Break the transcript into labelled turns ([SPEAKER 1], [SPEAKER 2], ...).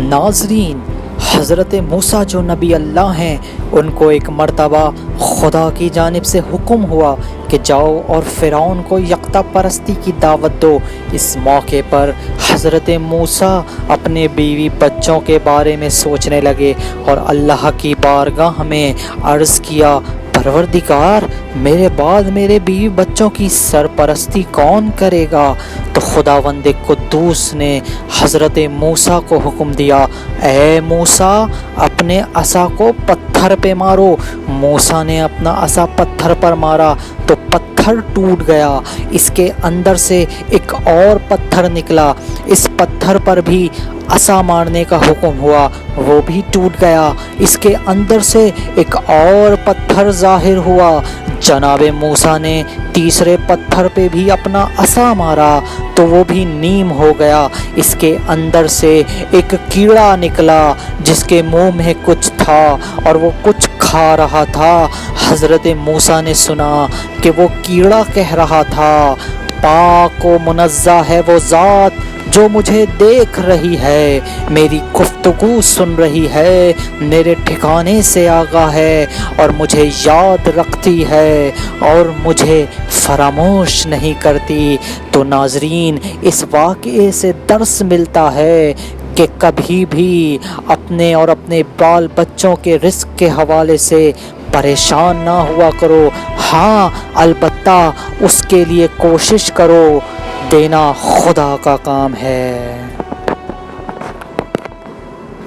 [SPEAKER 1] ناظرین، حضرت موسیٰ جو نبی اللہ ہیں، ان کو ایک مرتبہ خدا کی جانب سے حکم ہوا کہ جاؤ اور فرعون کو یکتا پرستی کی دعوت دو۔ اس موقع پر حضرت موسیٰ اپنے بیوی بچوں کے بارے میں سوچنے لگے اور اللہ کی بارگاہ میں عرض کیا، پروردگار، میرے بعد میرے بیوی بچوں کی سرپرستی کون کرے گا؟ تو خداوند قدوس نے حضرت موسیٰ کو حکم دیا، اے موسیٰ، اپنے عصا کو پتھر پہ مارو۔ موسیٰ نے اپنا عصا پتھر پر مارا تو پتھر ٹوٹ گیا۔ اس کے اندر سے ایک اور پتھر نکلا، اس پتھر پر بھی عصا مارنے کا حکم ہوا، وہ بھی ٹوٹ گیا۔ اس کے اندر سے ایک اور پتھر ظاہر ہوا۔ جناب موسیٰ نے تیسرے پتھر پہ بھی اپنا عصا مارا تو وہ بھی نیم ہو گیا۔ اس کے اندر سے ایک کیڑا نکلا جس کے منہ میں کچھ تھا اور وہ کچھ کھا رہا تھا۔ حضرت موسیٰ نے سنا کہ وہ کیڑا کہہ رہا تھا، پاک و منزہ ہے وہ ذات جو مجھے دیکھ رہی ہے، میری گفتگو سن رہی ہے، میرے ٹھکانے سے آگاہ ہے اور مجھے یاد رکھتی ہے اور مجھے فراموش نہیں کرتی۔ تو ناظرین، اس واقعے سے درس ملتا ہے کہ کبھی بھی اپنے اور اپنے بال بچوں کے رزق کے حوالے سے پریشان نہ ہوا کرو۔ ہاں، البتہ اس کے لیے کوشش کرو، دینا خدا کا کام ہے۔